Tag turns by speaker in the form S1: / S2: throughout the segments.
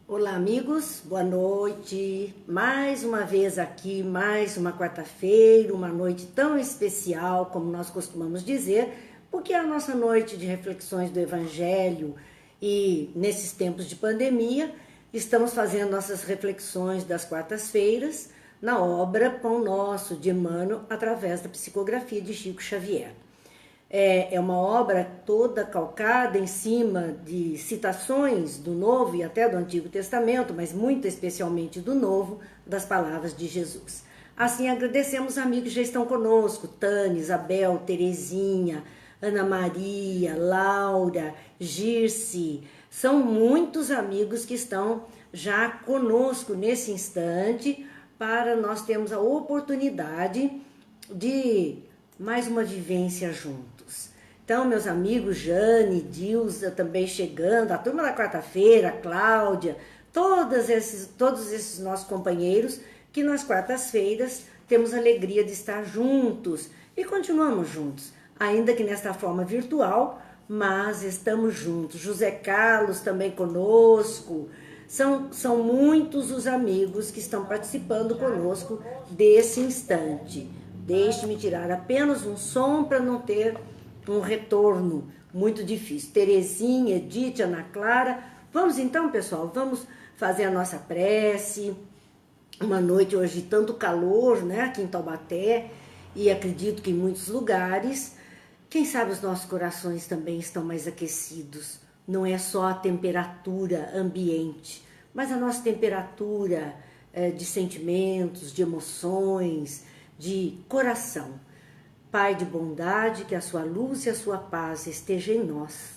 S1: Olá, amigos, boa noite. Mais uma vez aqui, mais uma quarta-feira, uma noite tão especial, como nós costumamos dizer, porque é a nossa noite de reflexões do Evangelho e nesses tempos de pandemia, estamos fazendo nossas reflexões das quartas-feiras na obra Pão Nosso de Emmanuel, através da psicografia de Chico Xavier. É uma obra toda calcada em cima de citações do Novo e até do Antigo Testamento, mas muito especialmente do Novo, das palavras de Jesus. Assim, agradecemos amigos que já estão conosco: Tânia, Isabel, Terezinha, Ana Maria, Laura, Girce. São muitos amigos que estão já conosco nesse instante, para nós termos a oportunidade de mais uma vivência juntos. Então, meus amigos Jane, Dilza também chegando, a turma da quarta-feira, Cláudia, todos esses nossos companheiros que nas quartas-feiras temos a alegria de estar juntos e continuamos juntos, ainda que nesta forma virtual, mas estamos juntos. José Carlos também conosco. São muitos os amigos que estão participando conosco desse instante. Deixe-me tirar apenas um som para não ter um retorno muito difícil. Terezinha, Edith, Ana Clara. Vamos então, pessoal, vamos fazer a nossa prece. Uma noite hoje de tanto calor, né, aqui em Taubaté, e acredito que em muitos lugares. Quem sabe os nossos corações também estão mais aquecidos. Não é só a temperatura ambiente, mas a nossa temperatura de sentimentos, de emoções, de coração. Pai de bondade, que a sua luz e a sua paz esteja em nós,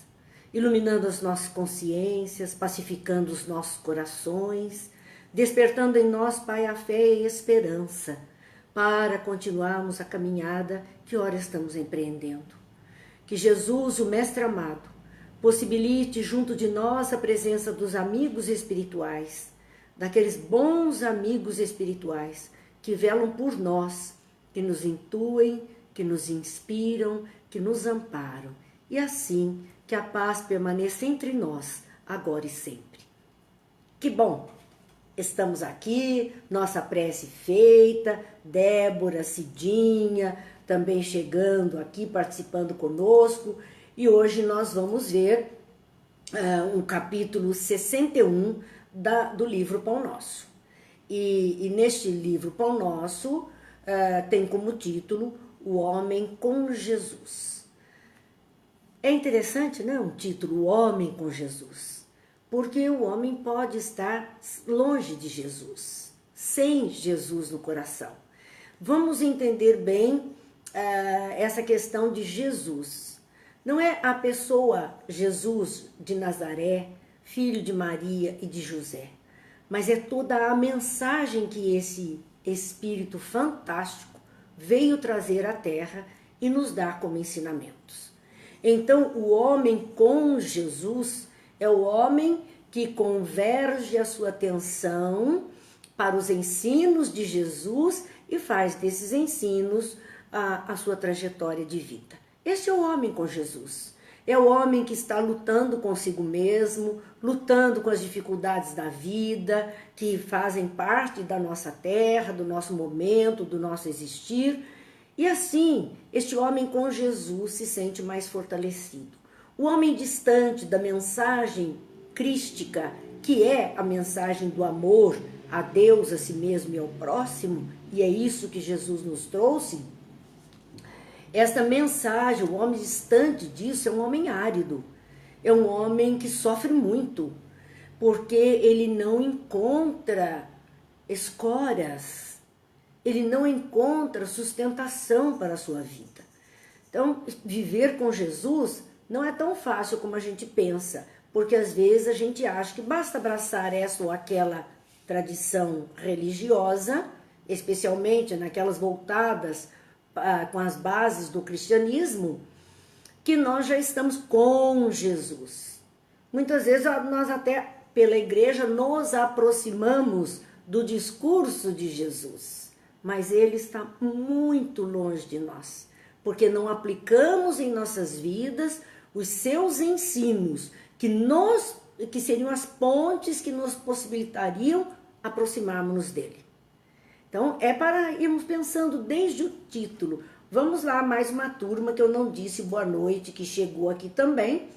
S1: iluminando as nossas consciências, pacificando os nossos corações, despertando em nós, Pai, a fé e a esperança, para continuarmos a caminhada que ora estamos empreendendo. Que Jesus, o Mestre amado, possibilite junto de nós a presença dos amigos espirituais, daqueles bons amigos espirituais que velam por nós, que nos intuem, que nos inspiram, que nos amparam, e assim que a paz permaneça entre nós, agora e sempre. Que bom! Estamos aqui, nossa prece feita, Débora, Cidinha, também chegando aqui, participando conosco, e hoje nós vamos ver um capítulo 61 do livro Pão Nosso. E neste livro Pão Nosso tem como título O Homem com Jesus. É interessante, né, um título, O Homem com Jesus, porque o homem pode estar longe de Jesus, sem Jesus no coração. Vamos entender bem essa questão de Jesus. Não é a pessoa Jesus de Nazaré, filho de Maria e de José, mas é toda a mensagem que esse Espírito fantástico veio trazer à Terra e nos dar como ensinamentos. Então, o homem com Jesus é o homem que converge a sua atenção para os ensinos de Jesus e faz desses ensinos a sua trajetória de vida. Este é o homem com Jesus. É o homem que está lutando consigo mesmo, lutando com as dificuldades da vida, que fazem parte da nossa terra, do nosso momento, do nosso existir. E assim, este homem com Jesus se sente mais fortalecido. O homem distante da mensagem crística, que é a mensagem do amor a Deus, a si mesmo e ao próximo, e é isso que Jesus nos trouxe. Esta mensagem, o homem distante disso, é um homem árido, é um homem que sofre muito, porque ele não encontra escoras, ele não encontra sustentação para a sua vida. Então, viver com Jesus não é tão fácil como a gente pensa, porque às vezes a gente acha que basta abraçar essa ou aquela tradição religiosa, especialmente naquelas voltadas com as bases do cristianismo, que nós já estamos com Jesus. Muitas vezes nós até pela igreja nos aproximamos do discurso de Jesus, mas ele está muito longe de nós, porque não aplicamos em nossas vidas os seus ensinos, que nos que seriam as pontes que nos possibilitariam aproximarmos dele. Então, é para irmos pensando desde o título. Vamos lá, mais uma turma que eu não disse boa noite, que chegou aqui também.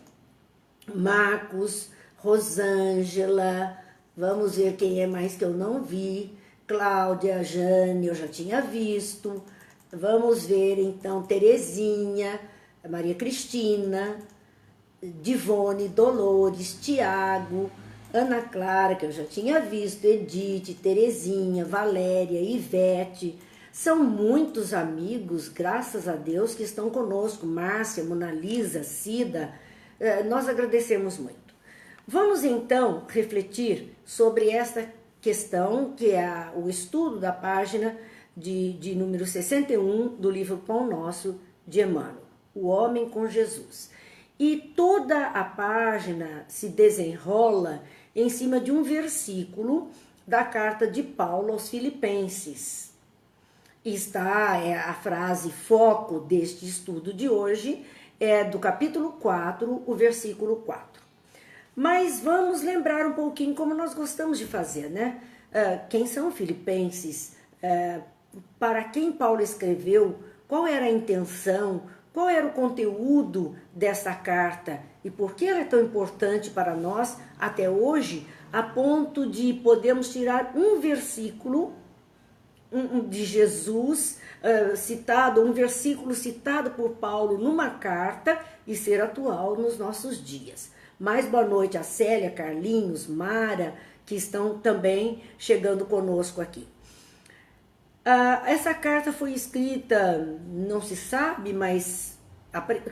S1: Marcos, Rosângela, vamos ver quem é mais que eu não vi. Cláudia, Jane, eu já tinha visto. Vamos ver, então, Terezinha, Maria Cristina, Divone, Dolores, Tiago, Ana Clara, que eu já tinha visto, Edith, Terezinha, Valéria, Ivete. São muitos amigos, graças a Deus, que estão conosco. Márcia, Mona Lisa, Cida, nós agradecemos muito. Vamos então refletir sobre esta questão, que é o estudo da página de número 61 do livro Pão Nosso de Emmanuel, O Homem com Jesus. E toda a página se desenrola em cima de um versículo da carta de Paulo aos Filipenses. Está a frase foco deste estudo de hoje, é do capítulo 4, o versículo 4. Mas vamos lembrar um pouquinho como nós gostamos de fazer, né? Quem são filipenses? Para quem Paulo escreveu? Qual era a intenção? Qual era o conteúdo dessa carta? E por que ela é tão importante para nós até hoje, a ponto de podermos tirar um versículo de Jesus citado, um versículo citado por Paulo numa carta e ser atual nos nossos dias. Mais boa noite a Célia, Carlinhos, Mara, que estão também chegando conosco aqui. Essa carta foi escrita, não se sabe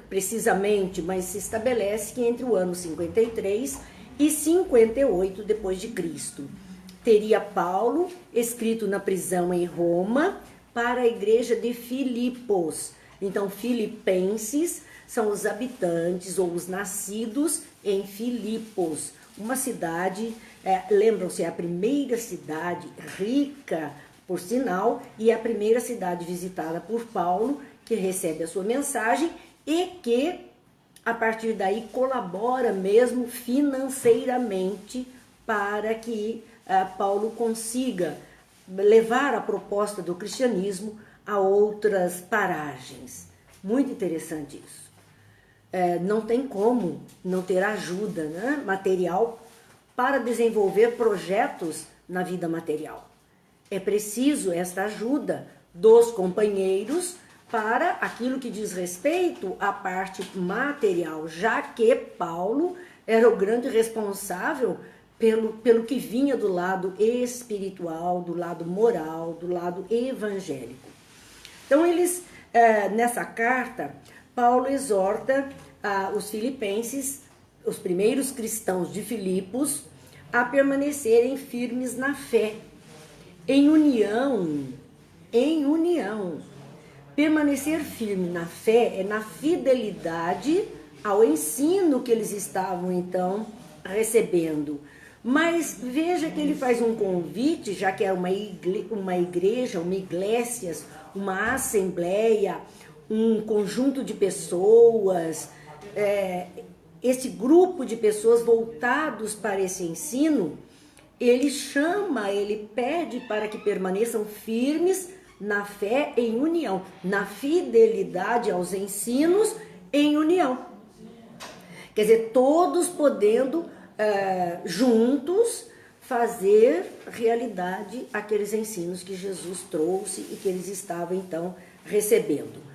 S1: precisamente, mas se estabelece que entre o ano 53 e 58 depois de Cristo. Teria Paulo escrito na prisão em Roma para a igreja de Filipos. Então, filipenses são os habitantes ou os nascidos em Filipos, uma cidade, lembram-se, é a primeira cidade rica, por sinal, e é a primeira cidade visitada por Paulo, que recebe a sua mensagem e que, a partir daí, colabora mesmo financeiramente para que Paulo consiga levar a proposta do cristianismo a outras paragens. Muito interessante isso. Não tem como não ter ajuda, né, material para desenvolver projetos na vida material. É preciso esta ajuda dos companheiros para aquilo que diz respeito à parte material, já que Paulo era o grande responsável pelo que vinha do lado espiritual, do lado moral, do lado evangélico. Então, nessa carta, Paulo exorta os filipenses, os primeiros cristãos de Filipos, a permanecerem firmes na fé, em união. Permanecer firme na fé é na fidelidade ao ensino que eles estavam, então, recebendo. Mas veja que ele faz um convite, já que é uma igreja, uma iglésias, uma assembleia, um conjunto de pessoas, esse grupo de pessoas voltados para esse ensino, ele pede para que permaneçam firmes na fé em união, na fidelidade aos ensinos em união. Quer dizer, todos podendo juntos fazer realidade aqueles ensinos que Jesus trouxe e que eles estavam então recebendo.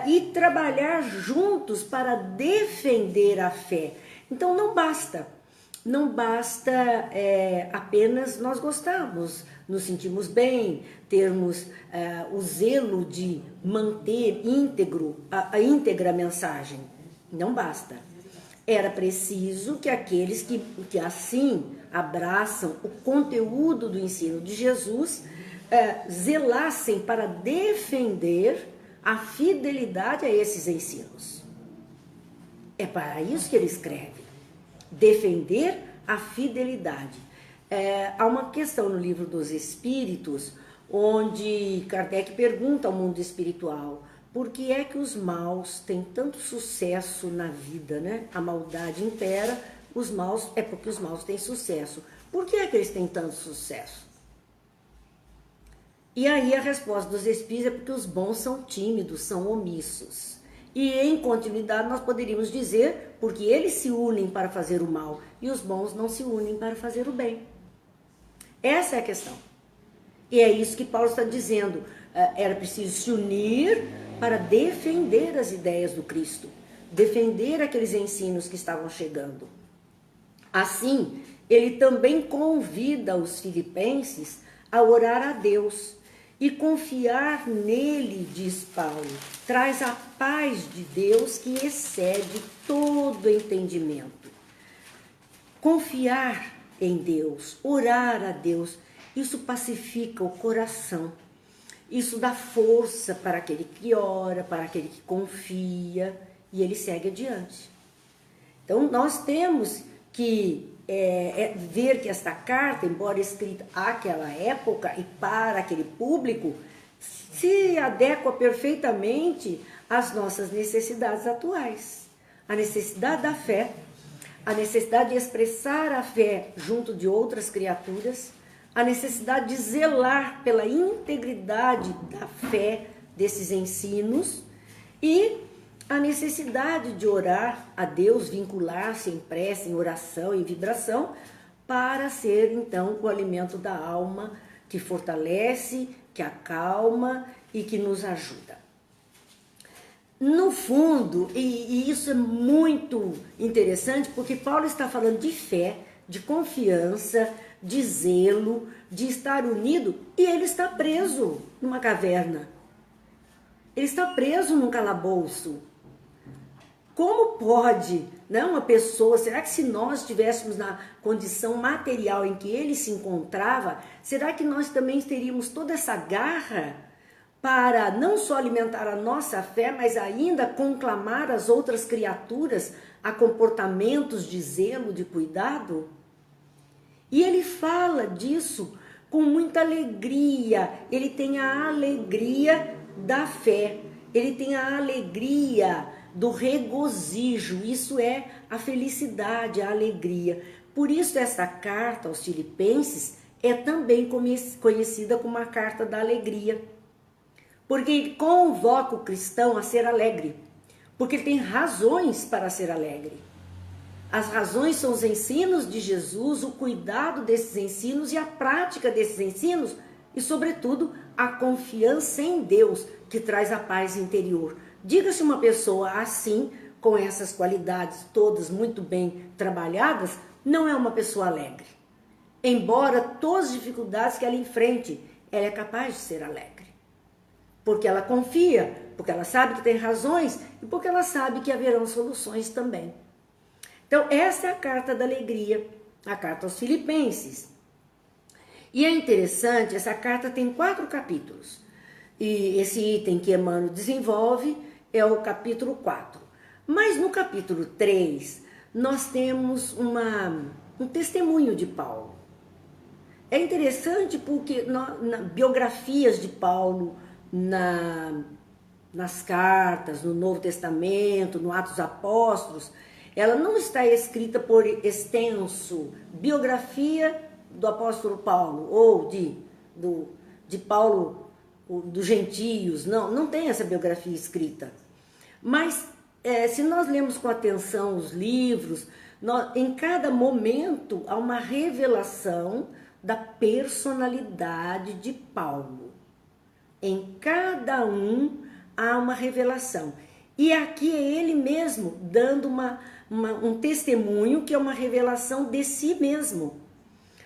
S1: E trabalhar juntos para defender a fé. Então não basta apenas nós gostarmos, nos sentimos bem, termos o zelo de manter íntegra a mensagem. Não basta. Era preciso que aqueles que assim abraçam o conteúdo do ensino de Jesus zelassem para defender a fidelidade a esses ensinos. É para isso que ele escreve. Defender a fidelidade. Há uma questão no Livro dos Espíritos, onde Kardec pergunta ao mundo espiritual: por que é que os maus têm tanto sucesso na vida, né? A maldade impera, os maus é porque os maus têm sucesso. Por que é que eles têm tanto sucesso? E aí a resposta dos espíritos é porque os bons são tímidos, são omissos. E em continuidade nós poderíamos dizer porque eles se unem para fazer o mal e os bons não se unem para fazer o bem. Essa é a questão. E é isso que Paulo está dizendo. Era preciso se unir para defender as ideias do Cristo, defender aqueles ensinos que estavam chegando. Assim, ele também convida os filipenses a orar a Deus e confiar nele, diz Paulo, traz a paz de Deus que excede todo entendimento. Confiar em Deus, orar a Deus, isso pacifica o coração. Isso dá força para aquele que ora, para aquele que confia, e ele segue adiante. Então, nós temos que ver que esta carta, embora escrita àquela época e para aquele público, se adequa perfeitamente às nossas necessidades atuais. A necessidade da fé, a necessidade de expressar a fé junto de outras criaturas, a necessidade de zelar pela integridade da fé desses ensinos e a necessidade de orar a Deus, vincular-se em prece, em oração, em vibração, para ser então o alimento da alma que fortalece, que acalma e que nos ajuda. No fundo, e isso é muito interessante, porque Paulo está falando de fé, de confiança, de zelo, de estar unido, e ele está preso numa caverna. Ele está preso num calabouço. Como pode, né, uma pessoa, será que se nós estivéssemos na condição material em que ele se encontrava, será que nós também teríamos toda essa garra para não só alimentar a nossa fé, mas ainda conclamar as outras criaturas a comportamentos de zelo, de cuidado? E ele fala disso com muita alegria, ele tem a alegria da fé, ele tem a alegria do regozijo, isso é a felicidade, a alegria. Por isso esta carta aos Filipenses é também conhecida como a carta da alegria, porque ele convoca o cristão a ser alegre, porque ele tem razões para ser alegre. As razões são os ensinos de Jesus, o cuidado desses ensinos e a prática desses ensinos e, sobretudo, a confiança em Deus que traz a paz interior. Diga-se uma pessoa assim, com essas qualidades todas muito bem trabalhadas, não é uma pessoa alegre. Embora todas as dificuldades que ela enfrente, ela é capaz de ser alegre. Porque ela confia, porque ela sabe que tem razões e porque ela sabe que haverão soluções também. Então, essa é a carta da alegria, a carta aos Filipenses. E é interessante, essa carta tem 4 capítulos. E esse item que Emmanuel desenvolve é o capítulo 4. Mas no capítulo 3, nós temos um testemunho de Paulo. É interessante porque biografias de Paulo, nas cartas, no Novo Testamento, no Atos Apóstolos, ela não está escrita por extenso, biografia do apóstolo Paulo, ou de Paulo, dos gentios, não tem essa biografia escrita. Mas, se nós lemos com atenção os livros, em cada momento há uma revelação da personalidade de Paulo. Em cada um há uma revelação. E aqui é ele mesmo dando um testemunho que é uma revelação de si mesmo.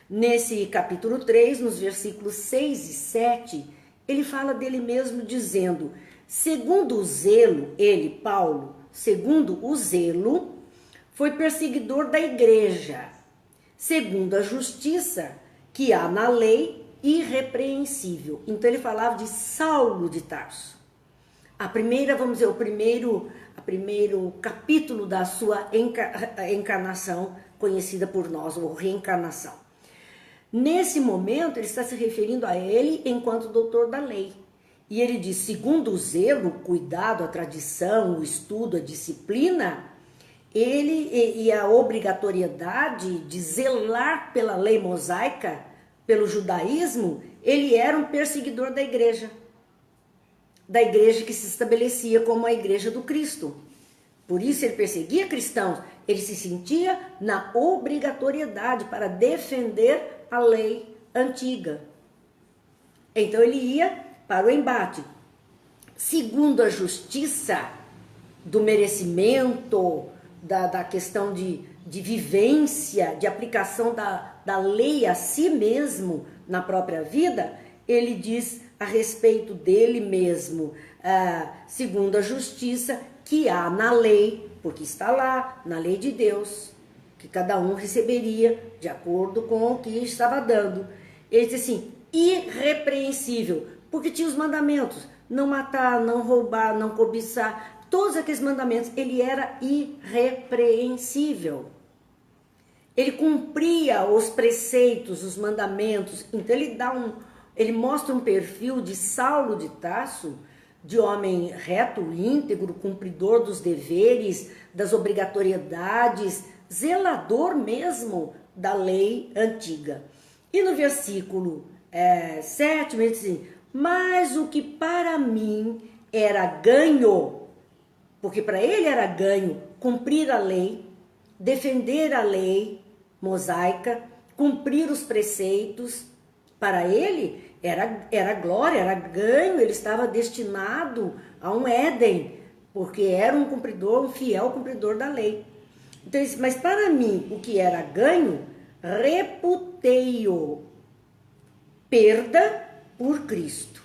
S1: Nesse capítulo 3, nos versículos 6 e 7, ele fala dele mesmo dizendo: segundo o zelo, ele, Paulo, segundo o zelo, foi perseguidor da igreja, segundo a justiça que há na lei, irrepreensível. Então ele falava de Saulo de Tarso. O primeiro capítulo da sua encarnação, conhecida por nós, ou reencarnação. Nesse momento, ele está se referindo a ele enquanto doutor da lei. E ele diz, segundo o zelo, o cuidado, a tradição, o estudo, a disciplina, e a obrigatoriedade de zelar pela lei mosaica, pelo judaísmo, ele era um perseguidor da igreja que se estabelecia como a igreja do Cristo. Por isso ele perseguia cristãos, ele se sentia na obrigatoriedade para defender a lei antiga. Então ele ia para o embate. Segundo a justiça do merecimento, da questão de vivência, de aplicação da lei a si mesmo na própria vida, ele diz a respeito dele mesmo, segundo a justiça que há na lei, porque está lá, na lei de Deus, que cada um receberia de acordo com o que estava dando. Ele diz assim, irrepreensível, porque tinha os mandamentos, não matar, não roubar, não cobiçar, todos aqueles mandamentos, ele era irrepreensível. Ele cumpria os preceitos, os mandamentos, então ele mostra um perfil de Saulo de Tarso, de homem reto, íntegro, cumpridor dos deveres, das obrigatoriedades, zelador mesmo da lei antiga. E no versículo 7, ele diz assim, mas o que para mim era ganho, porque para ele era ganho cumprir a lei, defender a lei mosaica, cumprir os preceitos, para ele era glória, era ganho, ele estava destinado a um Éden, porque era um cumpridor, um fiel cumpridor da lei. Então, mas para mim, o que era ganho, reputei-o perda por Cristo.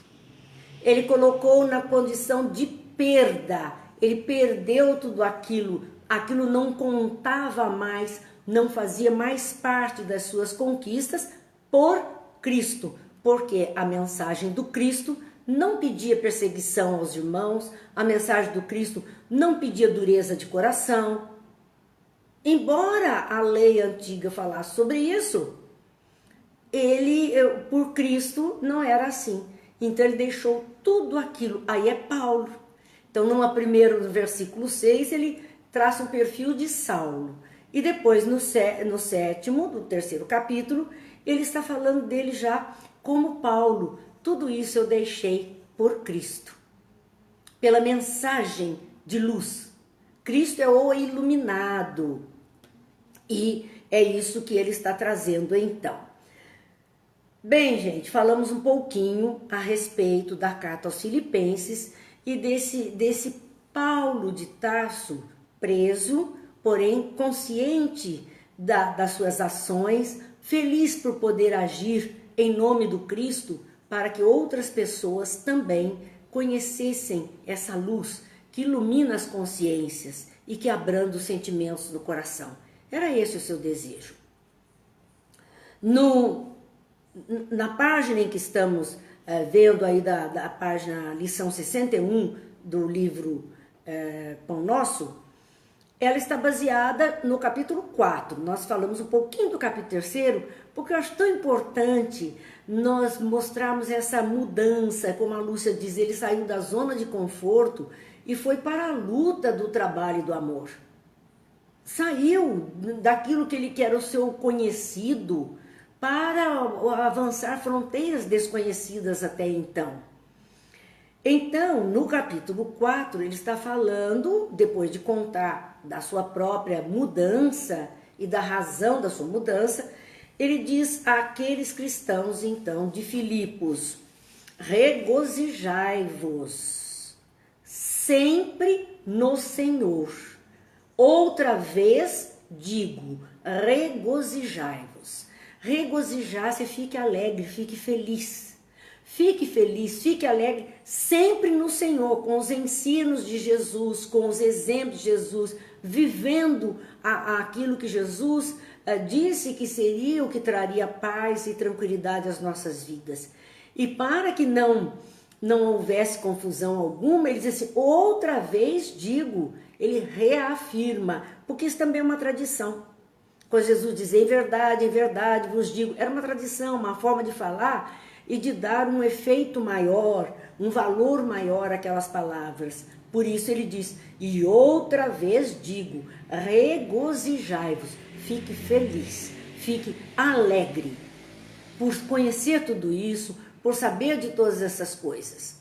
S1: Ele colocou na condição de perda, ele perdeu tudo aquilo não contava mais, não fazia mais parte das suas conquistas por Cristo, porque a mensagem do Cristo não pedia perseguição aos irmãos, a mensagem do Cristo não pedia dureza de coração. Embora a lei antiga falasse sobre isso, por Cristo, não era assim. Então ele deixou tudo aquilo. Aí é Paulo. Então, no versículo 6, ele traça um perfil de Saulo. E depois, no 7º, do 3º capítulo, ele está falando dele já como Paulo. Tudo isso eu deixei por Cristo, pela mensagem de luz. Cristo é o iluminado. E é isso que ele está trazendo então. Bem, gente, falamos um pouquinho a respeito da carta aos Filipenses e desse Paulo de Tarso preso, porém consciente das suas ações, feliz por poder agir em nome do Cristo para que outras pessoas também conhecessem essa luz que ilumina as consciências e que abranda os sentimentos do coração. Era esse o seu desejo. Na página em que estamos vendo aí da página lição 61 do livro Pão Nosso, ela está baseada no capítulo 4. Nós falamos um pouquinho do capítulo 3, porque eu acho tão importante nós mostrarmos essa mudança, como a Lúcia diz, ele saiu da zona de conforto e foi para a luta do trabalho e do amor. Saiu daquilo que era o seu conhecido para avançar fronteiras desconhecidas até então. Então, no capítulo 4, ele está falando, depois de contar da sua própria mudança e da razão da sua mudança, ele diz àqueles cristãos, então, de Filipos, regozijai-vos sempre no Senhor. Outra vez digo, regozijai-vos. Regozijar-se, fique alegre, fique feliz. Fique feliz, fique alegre sempre no Senhor, com os ensinos de Jesus, com os exemplos de Jesus, vivendo aquilo que Jesus disse que seria o que traria paz e tranquilidade às nossas vidas. E para que não houvesse confusão alguma, ele diz assim, outra vez digo, ele reafirma, porque isso também é uma tradição. Quando Jesus diz, em verdade vos digo, era uma tradição, uma forma de falar e de dar um efeito maior, um valor maior àquelas palavras. Por isso ele diz, e outra vez digo, regozijai-vos, fique feliz, fique alegre, por conhecer tudo isso, por saber de todas essas coisas.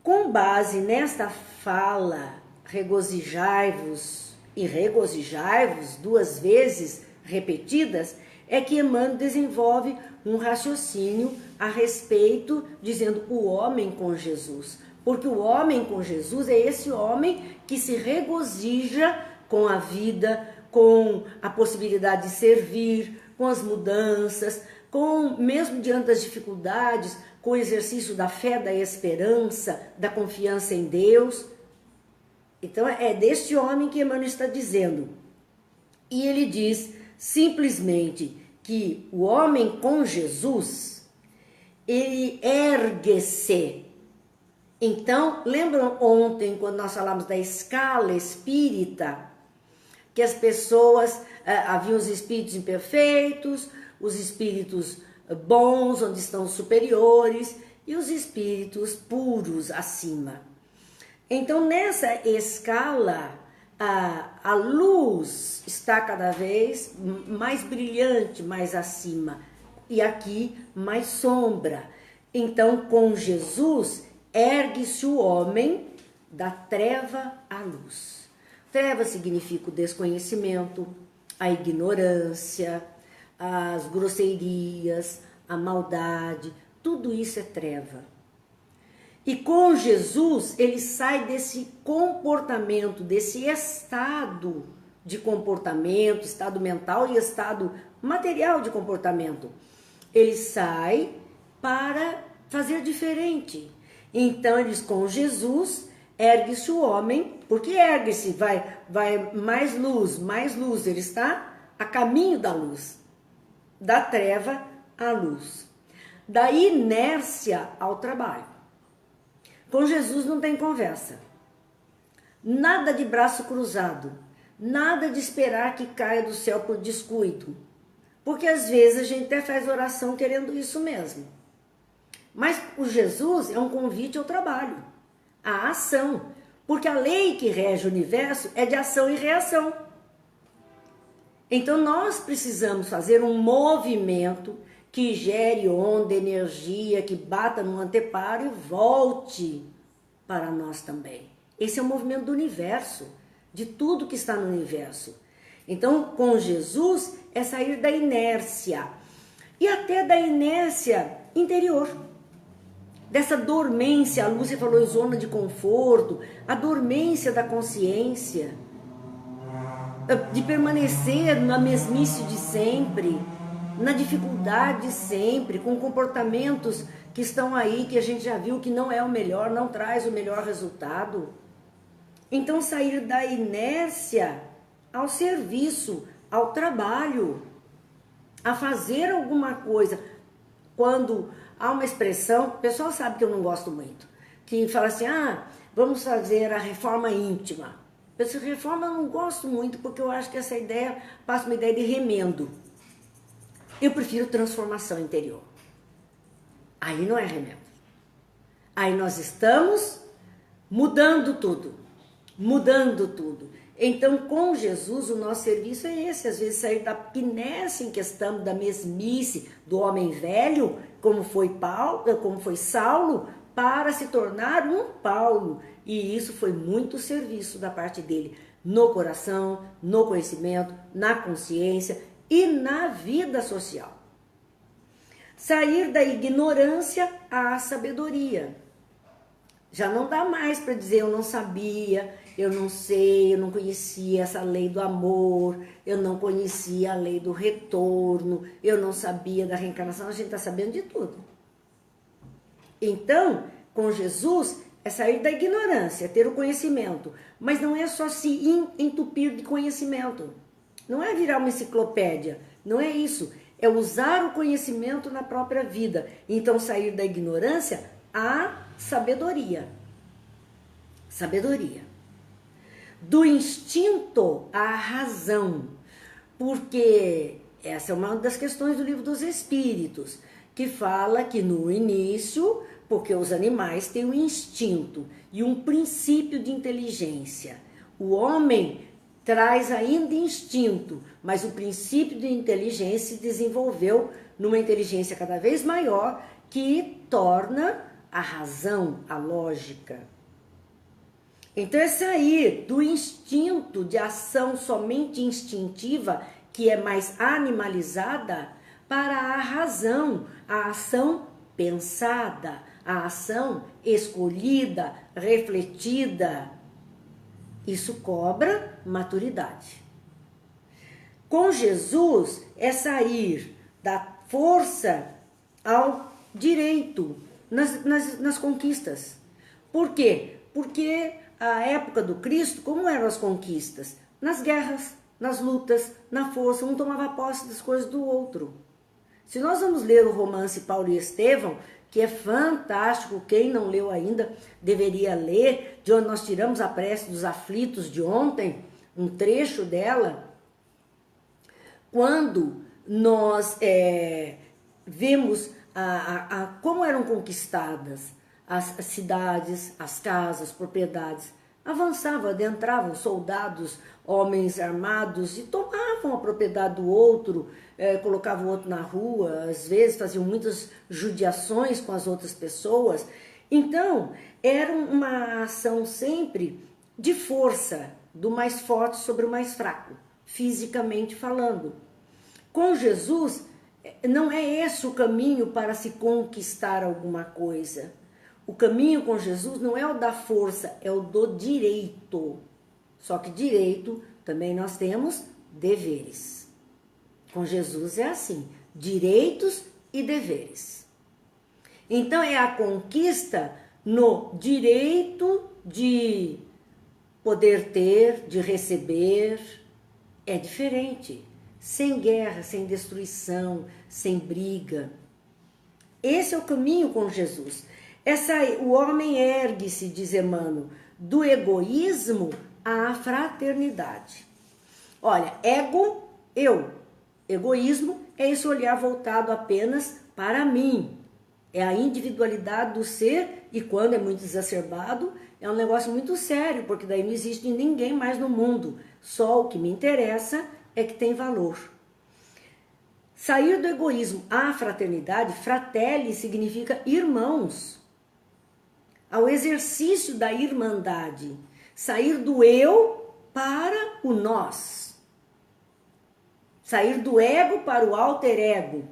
S1: Com base nesta fala, regozijai-vos e regozijai-vos, duas vezes repetidas, é que Emmanuel desenvolve um raciocínio a respeito, dizendo o homem com Jesus. Porque o homem com Jesus é esse homem que se regozija com a vida, com a possibilidade de servir, com as mudanças, com, mesmo diante das dificuldades, com o exercício da fé, da esperança, da confiança em Deus. Então é deste homem que Emmanuel está dizendo. E ele diz simplesmente que o homem com Jesus, ele ergue-se. Então, lembram ontem, quando nós falamos da escala espírita, que as pessoas, haviam os espíritos imperfeitos, os espíritos bons, onde estão os superiores, e os espíritos puros acima. Então, nessa escala, a luz está cada vez mais brilhante, mais acima, e aqui mais sombra. Então, com Jesus, ergue-se o homem da treva à luz. Treva significa o desconhecimento, a ignorância, as grosseirias, a maldade, tudo isso é treva. E com Jesus, ele sai desse comportamento, desse estado de comportamento, estado mental e estado material de comportamento. Ele sai para fazer diferente. Então, eles com Jesus, ergue-se o homem, porque ergue-se, vai mais luz, ele está a caminho da luz, da treva à luz, da inércia ao trabalho. Com Jesus não tem conversa, nada de braço cruzado, nada de esperar que caia do céu por descuido, porque às vezes a gente até faz oração querendo isso mesmo. Mas o Jesus é um convite ao trabalho, à ação, porque a lei que rege o universo é de ação e reação. Então nós precisamos fazer um movimento que gere onda, energia, que bata no anteparo e volte para nós também. Esse é o movimento do universo, de tudo que está no universo. Então, com Jesus, é sair da inércia, e até da inércia interior, dessa dormência, a Lúcia falou em zona de conforto, a dormência da consciência, de permanecer na mesmice de sempre, na dificuldade de sempre, com comportamentos que estão aí, que a gente já viu que não é o melhor, não traz o melhor resultado. Então, sair da inércia ao serviço, ao trabalho, a fazer alguma coisa. Quando há uma expressão, o pessoal sabe que eu não gosto muito, que fala assim, vamos fazer a reforma íntima. Essa reforma eu não gosto muito, porque eu acho que essa ideia passa uma ideia de remendo. Eu prefiro transformação interior. Aí não é remendo. Aí nós estamos mudando tudo. Mudando tudo. Então, com Jesus, o nosso serviço é esse. Às vezes sair da inércia em que estamos, da mesmice do homem velho, como foi Saulo, para se tornar um Paulo. E isso foi muito serviço da parte dele, no coração, no conhecimento, na consciência e na vida social. Sair da ignorância à sabedoria. Já não dá mais para dizer eu não sabia, eu não sei, eu não conhecia essa lei do amor, eu não conhecia a lei do retorno, eu não sabia da reencarnação, a gente está sabendo de tudo. Então, com Jesus, é sair da ignorância, é ter o conhecimento, mas não é só se entupir de conhecimento, não é virar uma enciclopédia, não é isso, é usar o conhecimento na própria vida. Então, sair da ignorância à sabedoria. Sabedoria. Do instinto à razão, porque essa é uma das questões do Livro dos Espíritos, que fala que no início Porque os animais têm um instinto e um princípio de inteligência. O homem traz ainda instinto, mas o princípio de inteligência se desenvolveu numa inteligência cada vez maior que torna a razão, a lógica. Então é sair do instinto de ação somente instintiva, que é mais animalizada, para a razão, a ação pensada, a ação escolhida, refletida. Isso cobra maturidade. Com Jesus é sair da força ao direito nas conquistas. Por quê? Porque a época do Cristo, como eram as conquistas? Nas guerras, nas lutas, na força, um tomava posse das coisas do outro. Se nós vamos ler o romance Paulo e Estevão, que é fantástico, quem não leu ainda deveria ler, de onde nós tiramos a prece dos aflitos de ontem, um trecho dela, quando nós vemos como eram conquistadas as cidades, as casas, propriedades. Avançavam, adentravam soldados, homens armados e tomavam a propriedade do outro, colocavam o outro na rua, às vezes faziam muitas judiações com as outras pessoas. Então, era uma ação sempre de força, do mais forte sobre o mais fraco, fisicamente falando. Com Jesus, não é esse o caminho para se conquistar alguma coisa. O caminho com Jesus não é o da força, é o do direito. Só que direito também nós temos deveres. Com Jesus é assim, direitos e deveres. Então é a conquista no direito de poder ter, de receber. É diferente, sem guerra, sem destruição, sem briga. Esse é o caminho com Jesus. O homem ergue-se, diz Emmanuel, do egoísmo à fraternidade. Olha, ego, eu. Egoísmo é esse olhar voltado apenas para mim. É a individualidade do ser, e quando é muito exacerbado, é um negócio muito sério, porque daí não existe ninguém mais no mundo. Só o que me interessa é que tem valor. Sair do egoísmo à fraternidade, fratelli significa irmãos. Ao exercício da irmandade, sair do eu para o nós, sair do ego para o alter ego,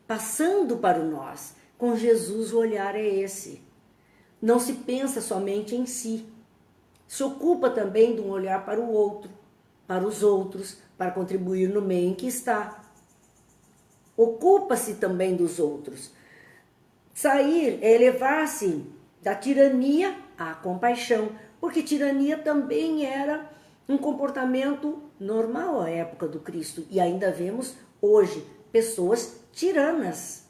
S1: passando para o nós. Com Jesus o olhar é esse. Não se pensa somente em si, se ocupa também de um olhar para o outro, para os outros, para contribuir no meio em que está. Ocupa-se também dos outros. Sair é elevar-se da tirania à compaixão, porque tirania também era um comportamento normal à época do Cristo, e ainda vemos hoje pessoas tiranas,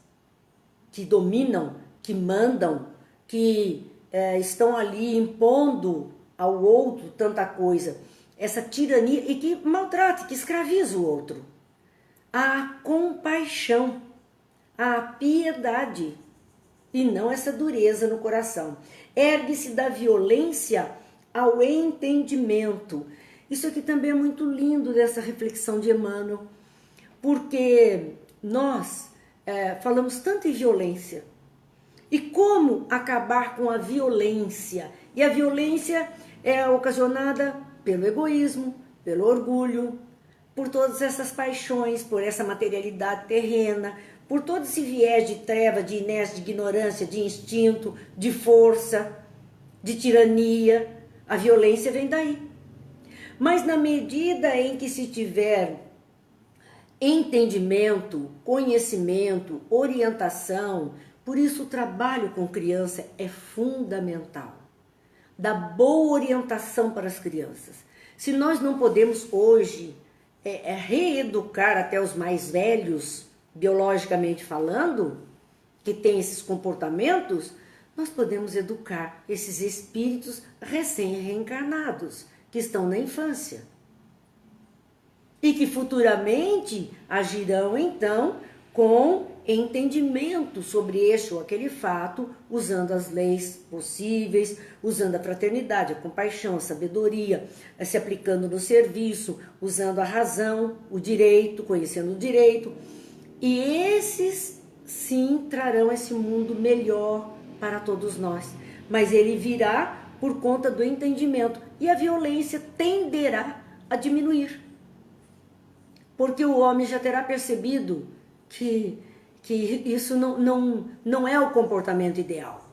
S1: que dominam, que mandam, que estão ali impondo ao outro tanta coisa, essa tirania, e que maltrata, que escraviza o outro. A compaixão, a piedade, e não essa dureza no coração. Ergue-se da violência ao entendimento. Isso aqui também é muito lindo dessa reflexão de Emmanuel, porque nós falamos tanto em violência. E como acabar com a violência? E a violência é ocasionada pelo egoísmo, pelo orgulho, por todas essas paixões, por essa materialidade terrena, por todo esse viés de treva, de inércia, de ignorância, de instinto, de força, de tirania. A violência vem daí. Mas na medida em que se tiver entendimento, conhecimento, orientação, por isso o trabalho com criança é fundamental. Dar boa orientação para as crianças. Se nós não podemos hoje reeducar até os mais velhos, biologicamente falando, que tem esses comportamentos, nós podemos educar esses espíritos recém-reencarnados, que estão na infância. E que futuramente agirão, então, com entendimento sobre este ou aquele fato, usando as leis possíveis, usando a fraternidade, a compaixão, a sabedoria, se aplicando no serviço, usando a razão, o direito, conhecendo o direito. E esses sim trarão esse mundo melhor para todos nós. Mas ele virá por conta do entendimento e a violência tenderá a diminuir. Porque o homem já terá percebido que isso não é o comportamento ideal.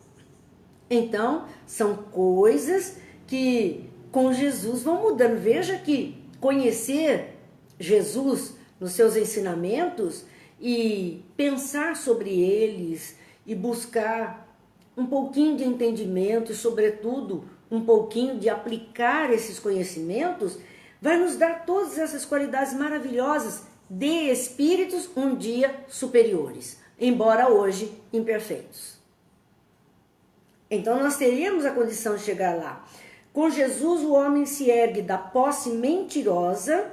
S1: Então, são coisas que com Jesus vão mudando. Veja que conhecer Jesus nos seus ensinamentos e pensar sobre eles e buscar um pouquinho de entendimento e, sobretudo, um pouquinho de aplicar esses conhecimentos, vai nos dar todas essas qualidades maravilhosas de espíritos um dia superiores, embora hoje imperfeitos. Então nós teríamos a condição de chegar lá. Com Jesus o homem se ergue da posse mentirosa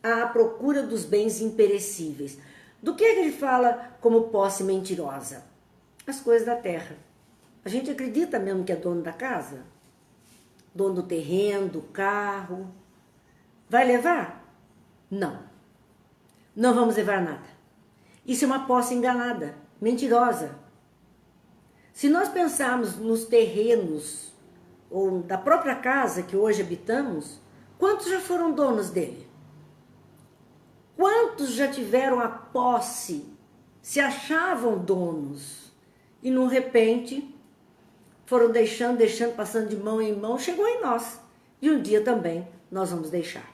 S1: à procura dos bens imperecíveis. Do que ele fala como posse mentirosa? As coisas da terra. A gente acredita mesmo que é dono da casa? Dono do terreno, do carro? Vai levar? Não. Não vamos levar nada. Isso é uma posse enganada, mentirosa. Se nós pensarmos nos terrenos ou da própria casa que hoje habitamos, quantos já foram donos dele? Quantos já tiveram a posse, se achavam donos e, de repente, foram deixando, passando de mão em mão, chegou em nós. E um dia também nós vamos deixar.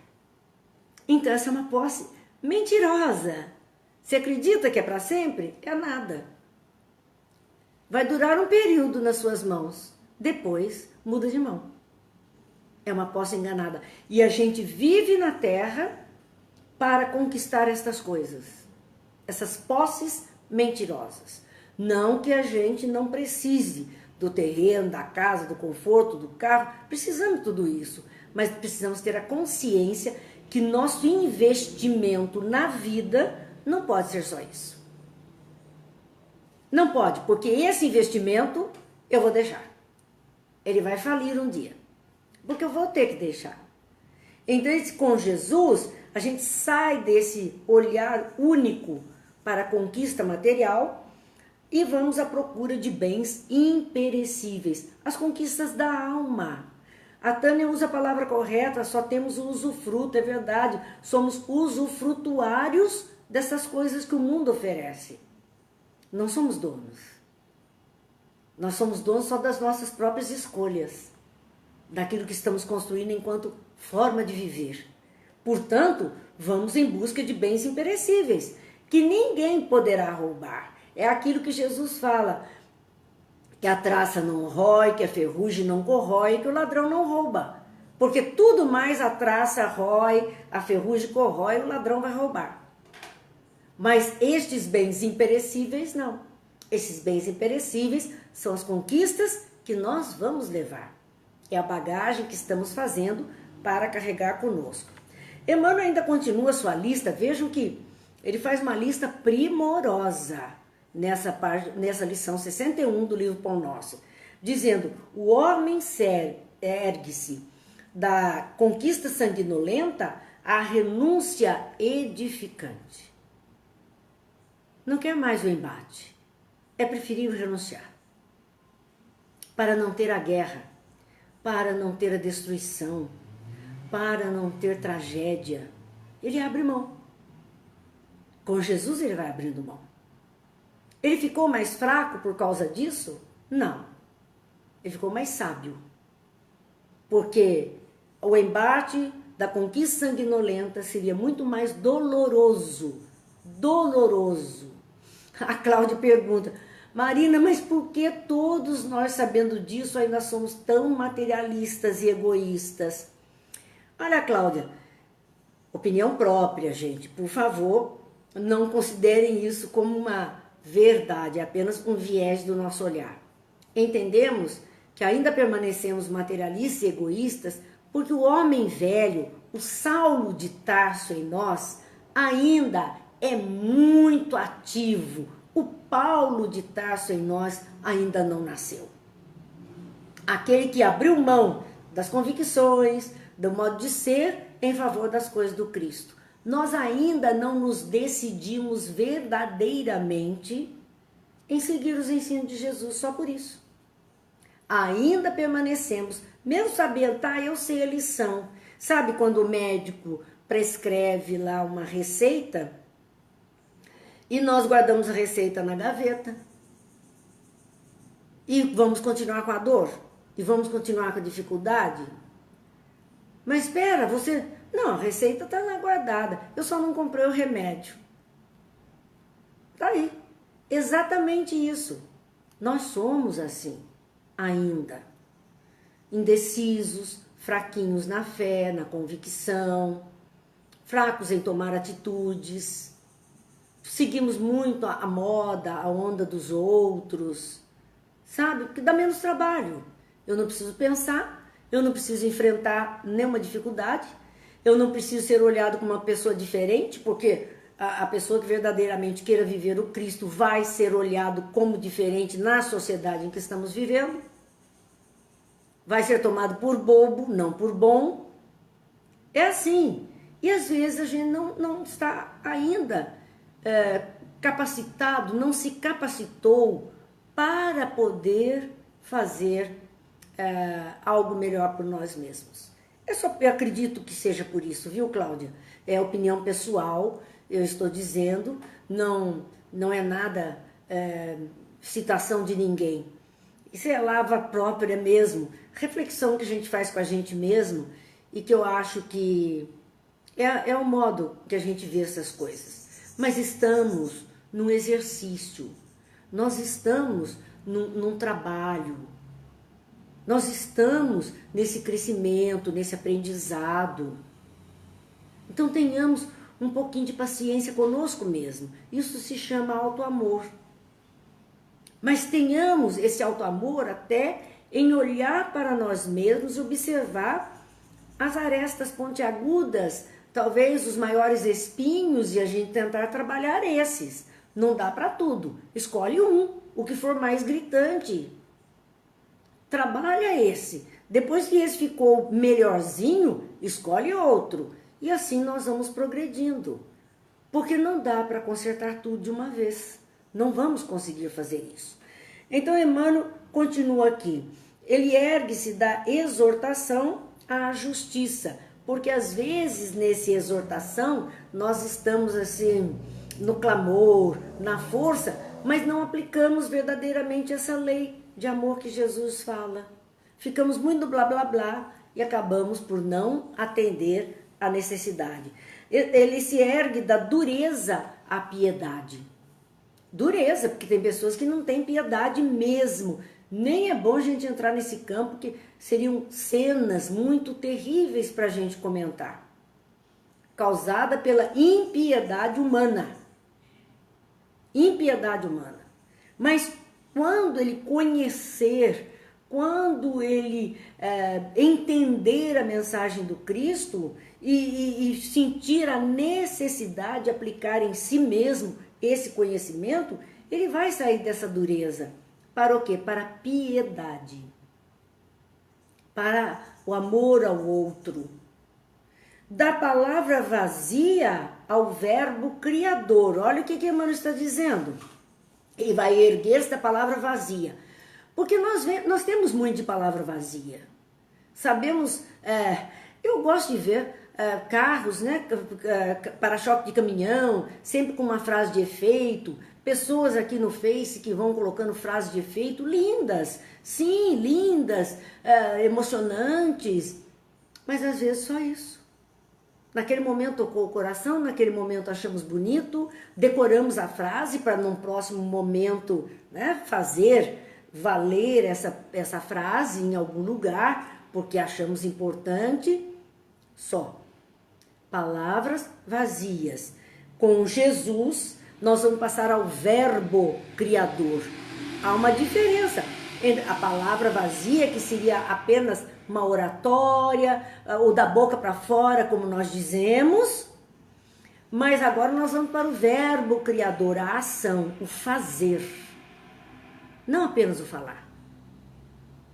S1: Então essa é uma posse mentirosa. Você acredita que é para sempre? É nada. Vai durar um período nas suas mãos. Depois muda de mão. É uma posse enganada. E a gente vive na terra para conquistar estas coisas. Essas posses mentirosas. Não que a gente não precise do terreno, da casa, do conforto, do carro. Precisamos de tudo isso. Mas precisamos ter a consciência que nosso investimento na vida não pode ser só isso. Não pode, porque esse investimento eu vou deixar. Ele vai falir um dia, porque eu vou ter que deixar. Então, com Jesus, a gente sai desse olhar único para a conquista material e vamos à procura de bens imperecíveis, as conquistas da alma. A Tânia usa a palavra correta, só temos o usufruto, é verdade. Somos usufrutuários dessas coisas que o mundo oferece. Não somos donos. Nós somos donos só das nossas próprias escolhas, daquilo que estamos construindo enquanto forma de viver. Portanto, vamos em busca de bens imperecíveis, que ninguém poderá roubar. É aquilo que Jesus fala, que a traça não rói, que a ferrugem não corrói, que o ladrão não rouba. Porque tudo mais a traça rói, a ferrugem corrói, o ladrão vai roubar. Mas estes bens imperecíveis, não. Esses bens imperecíveis são as conquistas que nós vamos levar. É a bagagem que estamos fazendo para carregar conosco. Emmanuel ainda continua sua lista. Vejam que ele faz uma lista primorosa nessa lição 61 do livro Pão Nosso, dizendo: o homem ergue-se da conquista sanguinolenta à renúncia edificante. Não quer mais o embate, é preferível renunciar, para não ter a guerra, para não ter a destruição, para não ter tragédia. Ele abre mão. Com Jesus ele vai abrindo mão. Ele ficou mais fraco por causa disso? Não. Ele ficou mais sábio. Porque o embate da conquista sanguinolenta seria muito mais doloroso. Doloroso. A Cláudia pergunta: Marina, mas por que todos nós, sabendo disso, ainda somos tão materialistas e egoístas? Olha, Cláudia, opinião própria, gente. Por favor, não considerem isso como uma verdade, é apenas um viés do nosso olhar. Entendemos que ainda permanecemos materialistas e egoístas porque o homem velho, o Saulo de Tarso em nós, ainda é muito ativo O Paulo de Tarso em nós ainda não nasceu. Aquele que abriu mão das convicções, do modo de ser, em favor das coisas do Cristo. Nós ainda não nos decidimos verdadeiramente em seguir os ensinos de Jesus, só por isso. Ainda permanecemos, mesmo sabendo, tá, eu sei a lição. Sabe quando o médico prescreve lá uma receita e nós guardamos a receita na gaveta e vamos continuar com a dor? E vamos continuar com a dificuldade? Mas espera, você... Não, a receita está lá guardada. Eu só não comprei o remédio. Tá aí. Exatamente isso. Nós somos assim, ainda. Indecisos, fraquinhos na fé, na convicção, fracos em tomar atitudes. Seguimos muito a moda, a onda dos outros. Sabe? Porque dá menos trabalho. Eu não preciso pensar, eu não preciso enfrentar nenhuma dificuldade, eu não preciso ser olhado como uma pessoa diferente, porque a pessoa que verdadeiramente queira viver o Cristo vai ser olhado como diferente na sociedade em que estamos vivendo, vai ser tomado por bobo, não por bom. É assim. E às vezes a gente não está ainda capacitado, não se capacitou para poder fazer algo melhor por nós mesmos. Eu acredito que seja por isso, viu, Cláudia? É opinião pessoal, eu estou dizendo, não é nada citação de ninguém. Isso é lava própria mesmo, reflexão que a gente faz com a gente mesmo e que eu acho que é o modo que a gente vê essas coisas. Mas estamos num exercício, nós estamos num trabalho, nós estamos nesse crescimento, nesse aprendizado. Então tenhamos um pouquinho de paciência conosco mesmo. Isso se chama auto-amor. Mas tenhamos esse auto-amor até em olhar para nós mesmos e observar as arestas pontiagudas, talvez os maiores espinhos, e a gente tentar trabalhar esses. Não dá para tudo. Escolhe um, o que for mais gritante. Trabalha esse. Depois que esse ficou melhorzinho, escolhe outro. E assim nós vamos progredindo. Porque não dá para consertar tudo de uma vez. Não vamos conseguir fazer isso. Então Emmanuel continua aqui. Ele ergue-se da exortação à justiça. Porque às vezes nessa exortação nós estamos assim no clamor, na força, mas não aplicamos verdadeiramente essa lei de amor que Jesus fala. Ficamos muito no blá blá blá e acabamos por não atender a necessidade. Ele se ergue da dureza à piedade. Dureza, porque tem pessoas que não têm piedade mesmo. Nem é bom a gente entrar nesse campo, que seriam cenas muito terríveis para a gente comentar. Causada pela impiedade humana. Impiedade humana. Mas quando ele conhecer, quando ele entender a mensagem do Cristo e sentir a necessidade de aplicar em si mesmo esse conhecimento, ele vai sair dessa dureza. Para o quê? Para a piedade. Para o amor ao outro. Da palavra vazia ao verbo criador. Olha o que Emmanuel está dizendo. Ele vai erguer-se da palavra vazia. Porque nós temos muito de palavra vazia. Sabemos, eu gosto de ver carros, né, para-choque de caminhão, sempre com uma frase de efeito, pessoas aqui no Face que vão colocando frases de efeito lindas, sim, lindas, emocionantes, mas às vezes só isso. Naquele momento tocou o coração, naquele momento achamos bonito, decoramos a frase para num próximo momento, né, fazer valer essa frase em algum lugar, porque achamos importante. Só. Palavras vazias. Com Jesus, nós vamos passar ao verbo criador. Há uma diferença entre a palavra vazia, que seria apenas uma oratória, ou da boca para fora, como nós dizemos, Mas agora nós vamos para o verbo criador, a ação, o fazer. Não apenas o falar.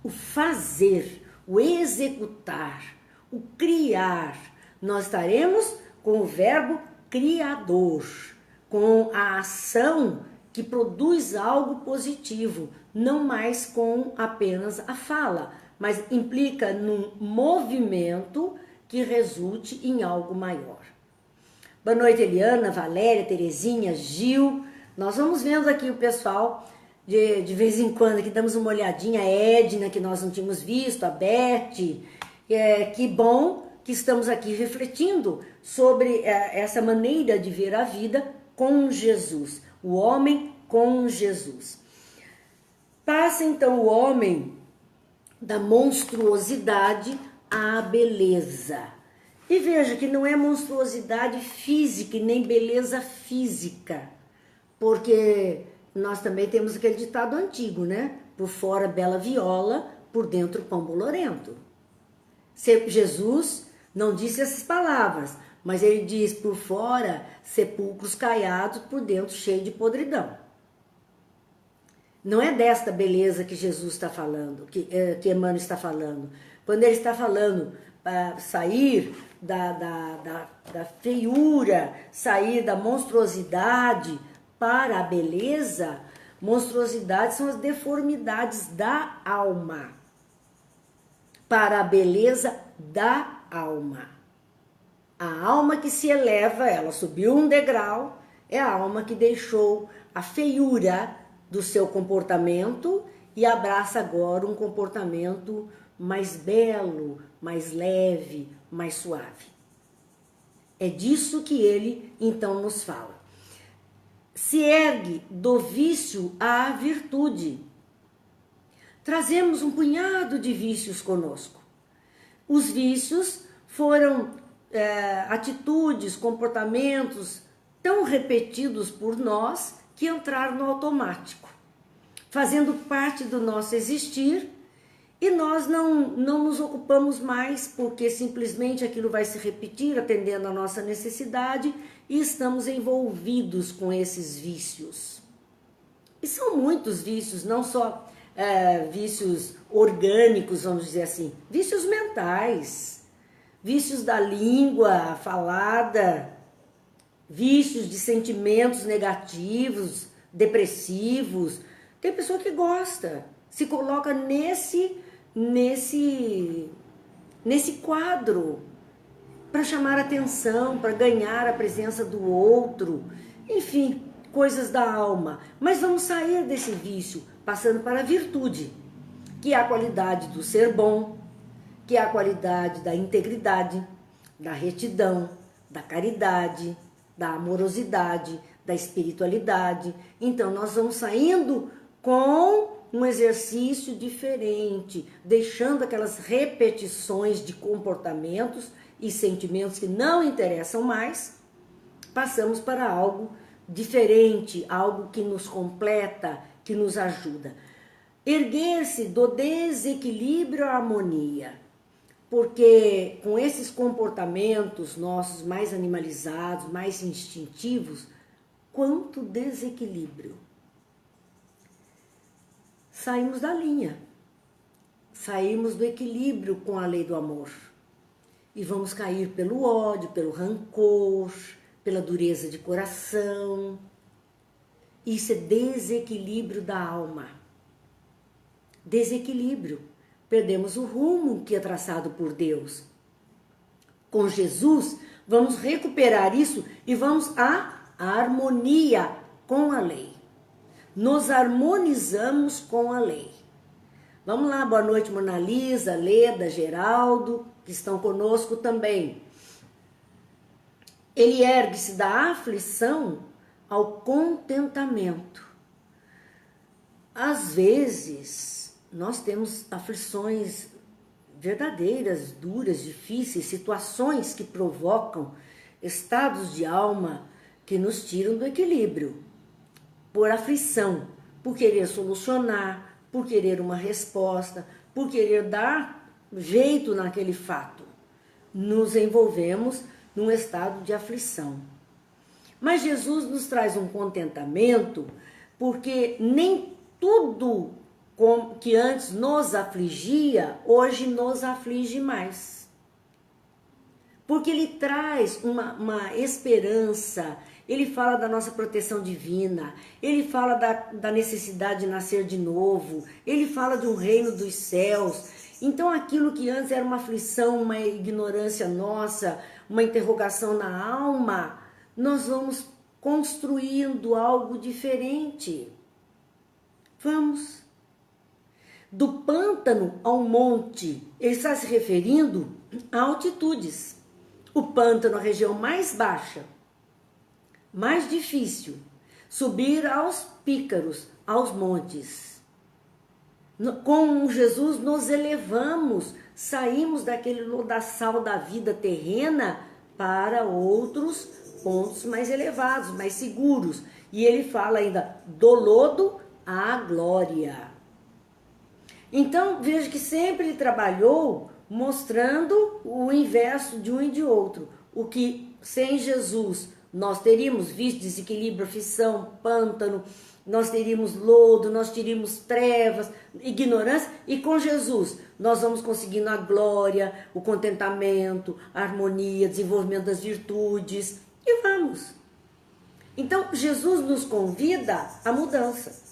S1: O fazer, o executar, o criar. Nós estaremos com o verbo criador, com a ação que produz algo positivo, não mais com apenas a fala, mas implica num movimento que resulte em algo maior. Boa noite, Eliana, Valéria, Terezinha, Gil. Nós vamos vendo aqui o pessoal de vez em quando, aqui damos uma olhadinha, a Edna, que nós não tínhamos visto, a Beth. Que bom que estamos aqui refletindo sobre essa maneira de ver a vida com Jesus, o homem com Jesus. Passa então o homem da monstruosidade à beleza. E veja que não é monstruosidade física e nem beleza física, porque nós também temos aquele ditado antigo, né? Por fora bela viola, por dentro pão bolorento. Jesus não disse essas palavras, mas ele diz por fora sepulcros caiados, por dentro cheio de podridão. Não é desta beleza que Jesus está falando, que Emmanuel está falando. Quando ele está falando para sair da feiura, sair da monstruosidade para a beleza, monstruosidade são as deformidades da alma. Para a beleza da alma. A alma que se eleva, ela subiu um degrau, é a alma que deixou a feiura do seu comportamento e abraça agora um comportamento mais belo, mais leve, mais suave. É disso que ele então nos fala. Se ergue do vício à virtude. Trazemos um punhado de vícios conosco. Os vícios foram atitudes, comportamentos tão repetidos por nós que entraram no automático, fazendo parte do nosso existir, e nós não nos ocupamos mais porque simplesmente aquilo vai se repetir atendendo a nossa necessidade e estamos envolvidos com esses vícios. E são muitos vícios, não só vícios orgânicos, vamos dizer assim, vícios mentais, vícios da língua falada, vícios de sentimentos negativos, depressivos. Tem pessoa que gosta, se coloca nesse quadro para chamar atenção, para ganhar a presença do outro, enfim, coisas da alma. Mas vamos sair desse vício, passando para a virtude, que é a qualidade do ser bom, que é a qualidade da integridade, da retidão, da caridade, da amorosidade, da espiritualidade. Então nós vamos saindo com um exercício diferente, deixando aquelas repetições de comportamentos e sentimentos que não interessam mais, passamos para algo diferente, algo que nos completa, que nos ajuda. Erguer-se do desequilíbrio à harmonia, porque com esses comportamentos nossos mais animalizados, mais instintivos, quanto desequilíbrio. Saímos da linha, saímos do equilíbrio com a lei do amor e vamos cair pelo ódio, pelo rancor, pela dureza de coração. Isso é desequilíbrio da alma. Desequilíbrio. Perdemos o rumo que é traçado por Deus. Com Jesus, vamos recuperar isso e vamos à harmonia com a lei. Nos harmonizamos com a lei. Vamos lá, boa noite, Mona Lisa, Leda, Geraldo, que estão conosco também. Ele ergue-se da aflição ao contentamento. Às vezes, nós temos aflições verdadeiras, duras, difíceis, situações que provocam estados de alma que nos tiram do equilíbrio. Por aflição, por querer solucionar, por querer uma resposta, por querer dar jeito naquele fato. Nos envolvemos num estado de aflição. Mas Jesus nos traz um contentamento, porque nem tudo que antes nos afligia, hoje nos aflige mais. Porque ele traz uma esperança, ele fala da nossa proteção divina, ele fala da necessidade de nascer de novo, ele fala de um reino dos céus. Então aquilo que antes era uma aflição, uma ignorância nossa, uma interrogação na alma, nós vamos construindo algo diferente. Vamos. Do pântano ao monte, ele está se referindo a altitudes. O pântano, a região mais baixa, mais difícil, subir aos pícaros, aos montes. Com Jesus nos elevamos, saímos daquele lodaçal da vida terrena para outros pontos mais elevados, mais seguros. E ele fala ainda, do lodo à glória. Então, veja que sempre ele trabalhou mostrando o inverso de um e de outro. O que sem Jesus nós teríamos visto desequilíbrio, aflição, pântano, nós teríamos lodo, nós teríamos trevas, ignorância, e com Jesus nós vamos conseguindo a glória, o contentamento, a harmonia, desenvolvimento das virtudes, e vamos. Então, Jesus nos convida à mudança.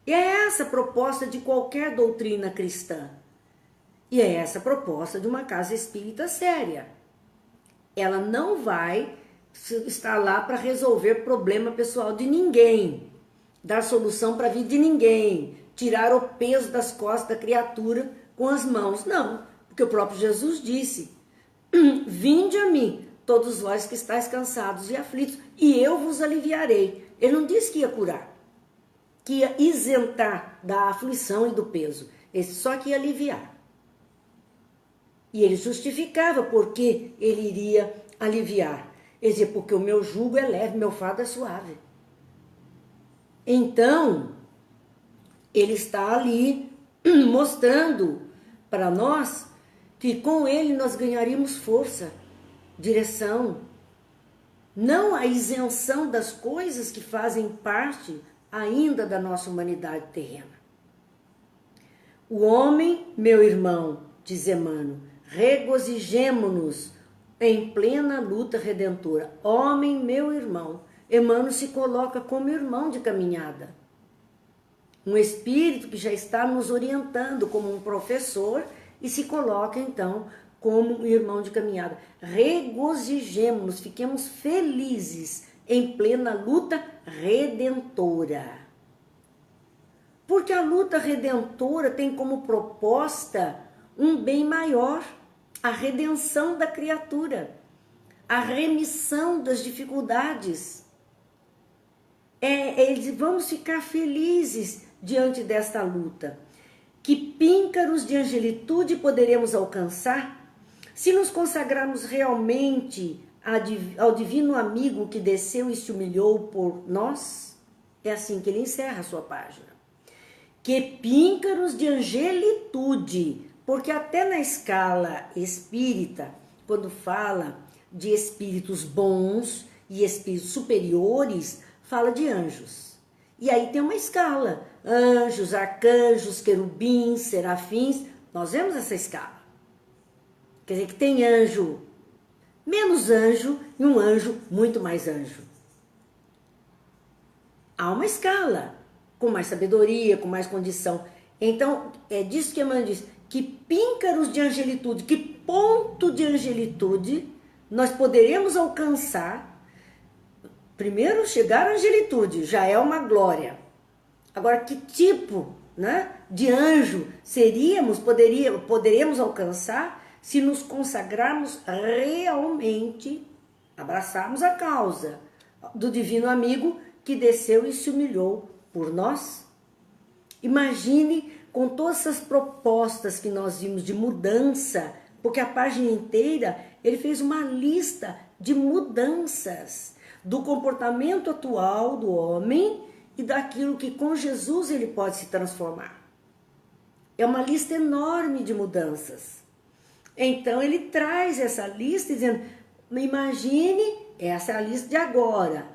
S1: E é essa a proposta de qualquer doutrina cristã. E é essa a proposta de uma casa espírita séria. Ela não vai estar lá para resolver problema pessoal de ninguém, dar solução para a vida de ninguém, tirar o peso das costas da criatura com as mãos. Não, porque o próprio Jesus disse, vinde a mim, todos vós que estáis cansados e aflitos, e eu vos aliviarei. Ele não disse que ia curar, que ia isentar da aflição e do peso, ele só que ia aliviar. E ele justificava porque ele iria aliviar. Ele dizia, porque o meu jugo é leve, meu fardo é suave. Então, ele está ali mostrando para nós que com ele nós ganharíamos força, direção. Não a isenção das coisas que fazem parte ainda da nossa humanidade terrena. O homem, meu irmão, diz Emmanuel, regozijemo-nos em plena luta redentora. Homem, meu irmão. Emmanuel se coloca como irmão de caminhada. Um espírito que já está nos orientando como um professor e se coloca então como um irmão de caminhada. Regozijemo-nos, fiquemos felizes em plena luta redentora. Porque a luta redentora tem como proposta um bem maior, a redenção da criatura, a remissão das dificuldades. Vamos ficar felizes diante desta luta. Que píncaros de angelitude poderemos alcançar se nos consagrarmos realmente ao divino amigo que desceu e se humilhou por nós? É assim que ele encerra a sua página. Que píncaros de angelitude, porque até na escala espírita, quando fala de espíritos bons e espíritos superiores, fala de anjos. E aí tem uma escala, anjos, arcanjos, querubins, serafins, nós vemos essa escala. Quer dizer que tem anjo menos anjo e um anjo muito mais anjo. Há uma escala, com mais sabedoria, com mais condição. Então, é disso que Emmanuel diz, que píncaros de angelitude, que ponto de angelitude nós poderemos alcançar. Primeiro, chegar à angelitude, já é uma glória. Agora, que tipo, né, de anjo poderíamos alcançar se nos consagrarmos realmente, abraçarmos a causa do divino amigo que desceu e se humilhou por nós? Imagine com todas essas propostas que nós vimos de mudança, porque a página inteira ele fez uma lista de mudanças do comportamento atual do homem e daquilo que com Jesus ele pode se transformar. É uma lista enorme de mudanças. Então ele traz essa lista dizendo, imagine essa é a lista de agora.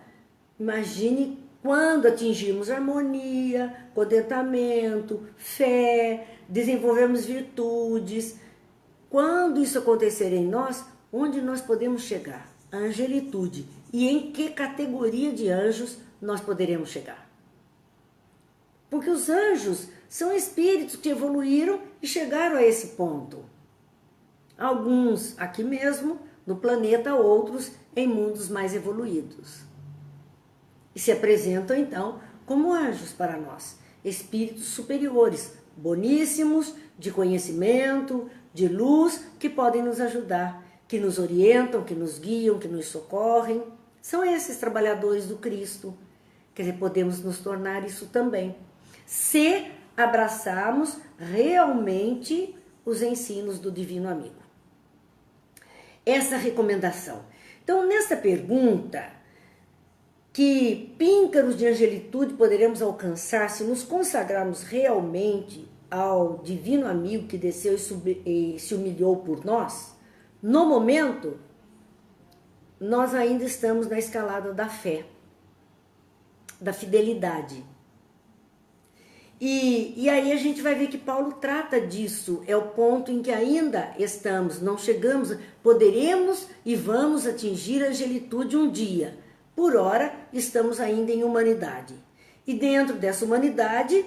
S1: Imagine quando atingirmos harmonia, contentamento, fé, desenvolvermos virtudes. Quando isso acontecer em nós, onde nós podemos chegar? A angelitude. E em que categoria de anjos nós poderemos chegar? Porque os anjos são espíritos que evoluíram e chegaram a esse ponto. Alguns aqui mesmo, no planeta, outros em mundos mais evoluídos. E se apresentam, então, como anjos para nós, espíritos superiores, boníssimos, de conhecimento, de luz, que podem nos ajudar, que nos orientam, que nos guiam, que nos socorrem. São esses trabalhadores do Cristo. Quer dizer, podemos nos tornar isso também, se abraçarmos realmente os ensinos do Divino Amigo. Essa recomendação. Então, nessa pergunta, que píncaros de angelitude poderemos alcançar se nos consagrarmos realmente ao Divino Amigo que desceu e se humilhou por nós? No momento, nós ainda estamos na escalada da fé, da fidelidade. E aí a gente vai ver que Paulo trata disso, é o ponto em que ainda estamos, não chegamos, poderemos e vamos atingir a angelitude um dia. Por ora, estamos ainda em humanidade. E dentro dessa humanidade,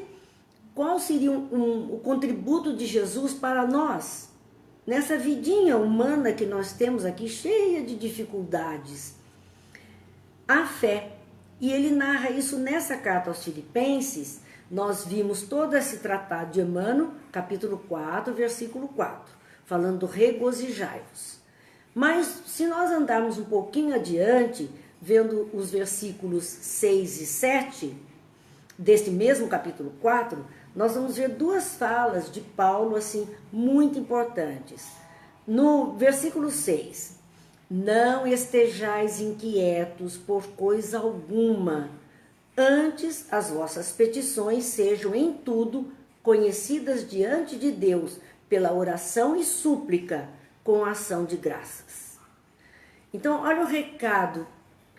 S1: qual seria o contributo de Jesus para nós? Nessa vidinha humana que nós temos aqui, cheia de dificuldades. A fé. E ele narra isso nessa carta aos Filipenses. Nós vimos todo esse tratado de Emmanuel, capítulo 4, versículo 4, falando do regozijai-vos. Mas se nós andarmos um pouquinho adiante, vendo os versículos 6 e 7, deste mesmo capítulo 4, nós vamos ver duas falas de Paulo, assim, muito importantes. No versículo 6, não estejais inquietos por coisa alguma, antes as vossas petições sejam em tudo conhecidas diante de Deus, pela oração e súplica, com ação de graças. Então, olha o recado,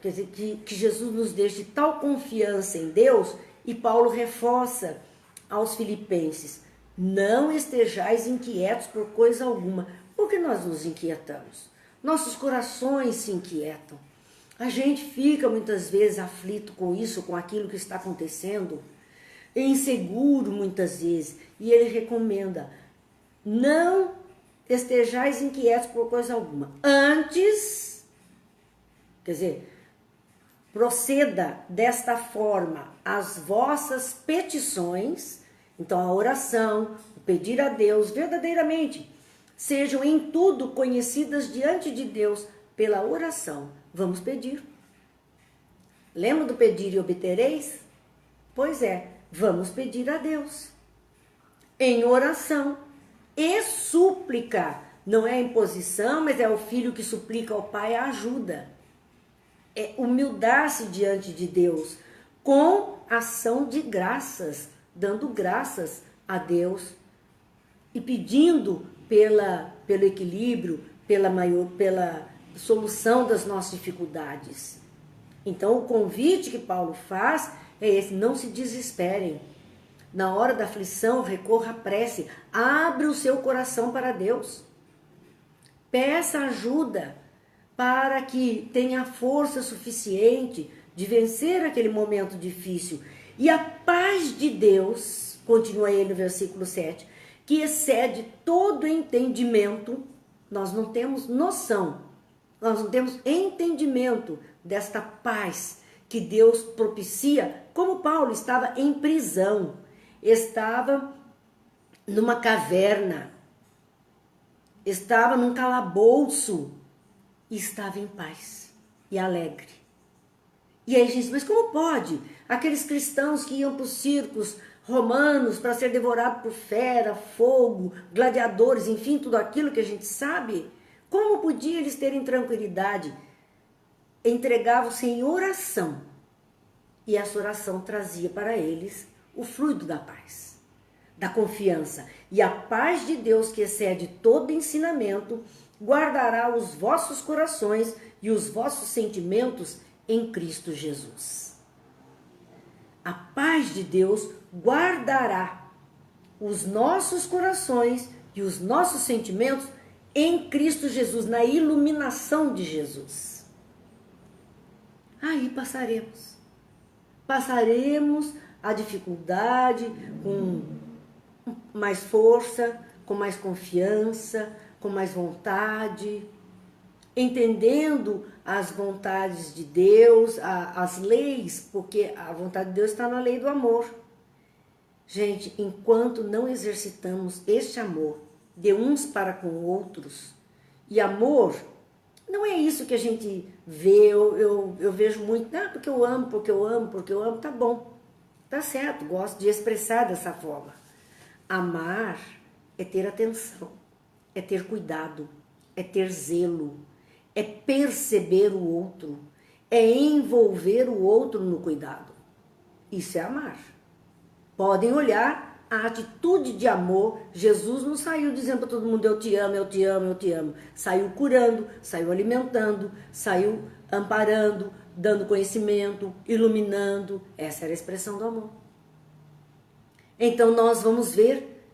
S1: quer dizer, que Jesus nos deixa de tal confiança em Deus, e Paulo reforça aos Filipenses: não estejais inquietos por coisa alguma. Por que nós nos inquietamos? Nossos corações se inquietam. A gente fica muitas vezes aflito com isso, com aquilo que está acontecendo, inseguro muitas vezes. E ele recomenda: não estejais inquietos por coisa alguma. Antes, quer dizer, proceda desta forma as vossas petições. Então a oração, o pedir a Deus verdadeiramente, sejam em tudo conhecidas diante de Deus pela oração. Vamos pedir. Lembra do pedir e obtereis? Pois é, vamos pedir a Deus. Em oração e súplica. Não é imposição, mas é o filho que suplica ao pai a ajuda. É humildar-se diante de Deus com ação de graças, dando graças a Deus e pedindo pelo equilíbrio, pela solução das nossas dificuldades. Então o convite que Paulo faz é esse: não se desesperem. Na hora da aflição, recorra à prece, abre o seu coração para Deus. Peça ajuda para que tenha força suficiente de vencer aquele momento difícil. E a paz de Deus, continua ele no versículo 7, que excede todo entendimento. Nós não temos noção, nós não temos entendimento desta paz que Deus propicia. Como Paulo estava em prisão, estava numa caverna, estava num calabouço e estava em paz e alegre. E aí a gente diz: mas como pode? Aqueles cristãos que iam para os circos romanos para ser devorados por fera, fogo, gladiadores, enfim, tudo aquilo que a gente sabe, como podia eles terem tranquilidade? Entregavam-se em oração, e essa oração trazia para eles o fluido da paz, da confiança. E a paz de Deus, que excede todo ensinamento, guardará os vossos corações e os vossos sentimentos em Cristo Jesus. A paz de Deus guardará os nossos corações e os nossos sentimentos em Cristo Jesus, na iluminação de Jesus. Aí passaremos. Passaremos a dificuldade com mais força, com mais confiança, com mais vontade, entendendo as vontades de Deus, as leis, porque a vontade de Deus está na lei do amor. Gente, enquanto não exercitamos este amor de uns para com outros, e amor não é isso que a gente vê, eu vejo muito, porque eu amo, porque eu amo, porque eu amo, tá bom, tá certo, gosto de expressar dessa forma. Amar é ter atenção, é ter cuidado, é ter zelo, é perceber o outro, é envolver o outro no cuidado. Isso é amar. Podem olhar a atitude de amor. Jesus não saiu dizendo para todo mundo eu te amo, eu te amo, eu te amo. Saiu curando, saiu alimentando, saiu amparando, dando conhecimento, iluminando. Essa era a expressão do amor. Então nós vamos ver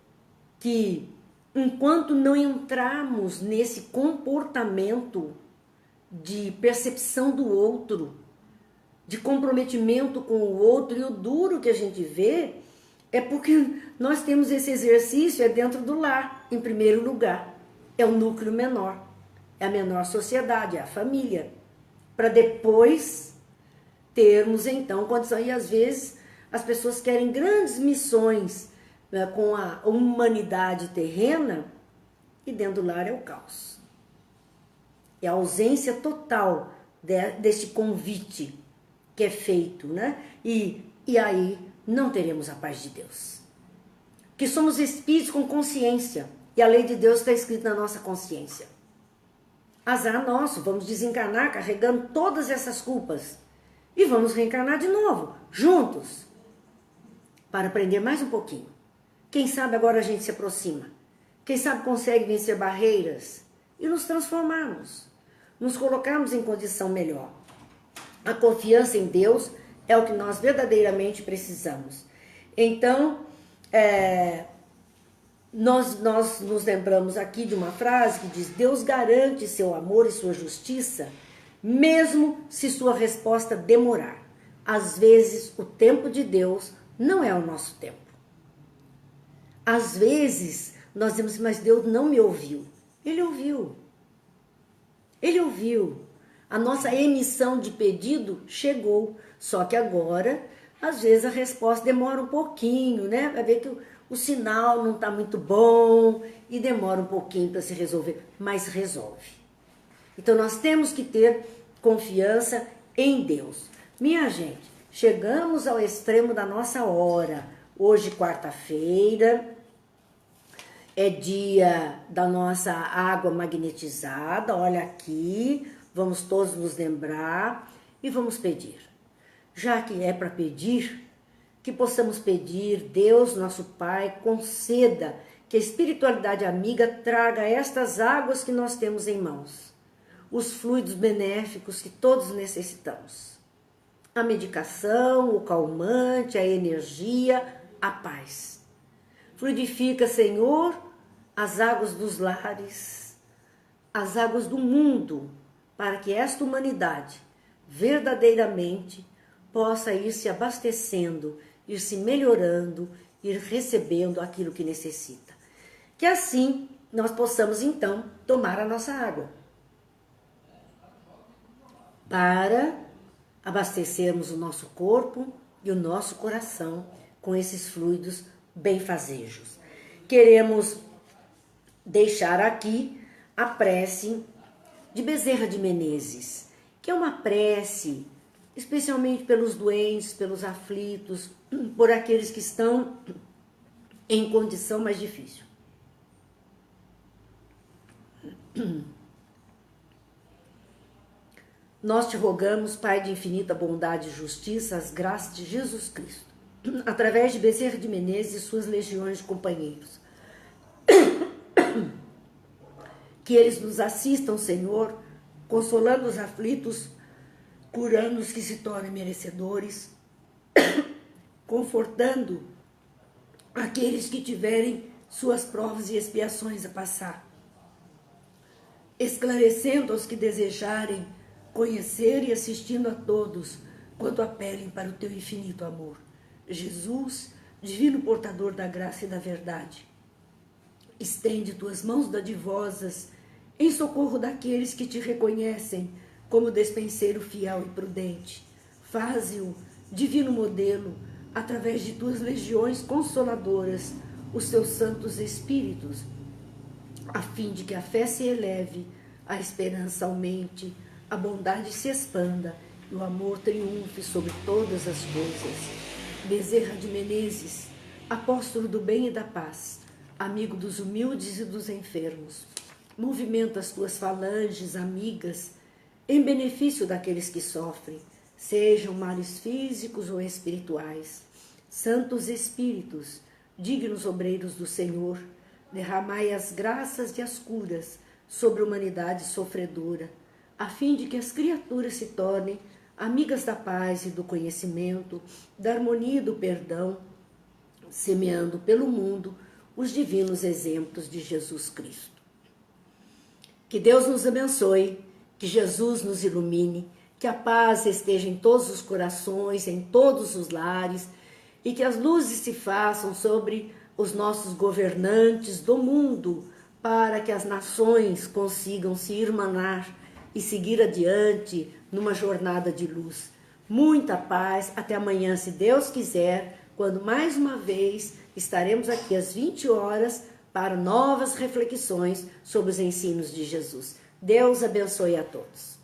S1: que enquanto não entrarmos nesse comportamento de percepção do outro, de comprometimento com o outro, e o duro que a gente vê é porque nós temos esse exercício dentro do lar, em primeiro lugar. É o núcleo menor, é a menor sociedade, é a família. Para depois termos, então, condição. E às vezes as pessoas querem grandes missões, né, com a humanidade terrena, e dentro do lar é o caos. É a ausência total deste convite que é feito, né? E aí não teremos a paz de Deus. Que somos espíritos com consciência, e a lei de Deus está escrita na nossa consciência. Azar nosso, vamos desencarnar carregando todas essas culpas e vamos reencarnar de novo, juntos, para aprender mais um pouquinho. Quem sabe agora a gente se aproxima, quem sabe consegue vencer barreiras e nos transformarmos, nos colocarmos em condição melhor. A confiança em Deus é o que nós verdadeiramente precisamos. Então, nós nos lembramos aqui de uma frase que diz: Deus garante seu amor e sua justiça, mesmo se sua resposta demorar. Às vezes, o tempo de Deus não é o nosso tempo. Às vezes, nós dizemos, mas Deus não me ouviu. Ele ouviu. Ele ouviu. A nossa emissão de pedido chegou. Só que agora, às vezes, a resposta demora um pouquinho, né? Vai ver que o sinal não está muito bom e demora um pouquinho para se resolver, mas resolve. Então, nós temos que ter confiança em Deus. Minha gente, chegamos ao extremo da nossa hora. Hoje, quarta-feira, é dia da nossa água magnetizada. Olha aqui, vamos todos nos lembrar e vamos pedir. Já que é para pedir, que possamos pedir, Deus, nosso Pai, conceda que a espiritualidade amiga traga estas águas que nós temos em mãos, os fluidos benéficos que todos necessitamos. A medicação, o calmante, a energia, a paz. Fluidifica, Senhor, as águas dos lares, as águas do mundo, para que esta humanidade verdadeiramente possa ir se abastecendo, ir se melhorando, ir recebendo aquilo que necessita. Que assim nós possamos então tomar a nossa água para abastecermos o nosso corpo e o nosso coração com esses fluidos benfazejos. Queremos deixar aqui a prece de Bezerra de Menezes, que é uma prece especialmente pelos doentes, pelos aflitos, por aqueles que estão em condição mais difícil. Nós te rogamos, Pai de infinita bondade e justiça, as graças de Jesus Cristo, através de Bezerra de Menezes e suas legiões de companheiros, que eles nos assistam, Senhor, consolando os aflitos, curando os que se tornem merecedores, confortando aqueles que tiverem suas provas e expiações a passar, esclarecendo aos que desejarem conhecer e assistindo a todos quanto apelem para o teu infinito amor. Jesus, divino portador da graça e da verdade, estende tuas mãos dadivosas em socorro daqueles que te reconhecem como despenseiro fiel e prudente. Faze-o, divino modelo, através de tuas legiões consoladoras, os teus santos espíritos, a fim de que a fé se eleve, a esperança aumente, a bondade se expanda e o amor triunfe sobre todas as coisas. Bezerra de Menezes, apóstolo do bem e da paz, amigo dos humildes e dos enfermos, movimenta as tuas falanges amigas em benefício daqueles que sofrem, sejam males físicos ou espirituais. Santos Espíritos, dignos obreiros do Senhor, derramai as graças e as curas sobre a humanidade sofredora, a fim de que as criaturas se tornem amigas da paz e do conhecimento, da harmonia e do perdão, semeando pelo mundo os divinos exemplos de Jesus Cristo. Que Deus nos abençoe, que Jesus nos ilumine, que a paz esteja em todos os corações, em todos os lares, e que as luzes se façam sobre os nossos governantes do mundo, para que as nações consigam se irmanar e seguir adiante numa jornada de luz. Muita paz, até amanhã, se Deus quiser, quando mais uma vez estaremos aqui às 20 horas para novas reflexões sobre os ensinos de Jesus. Deus abençoe a todos.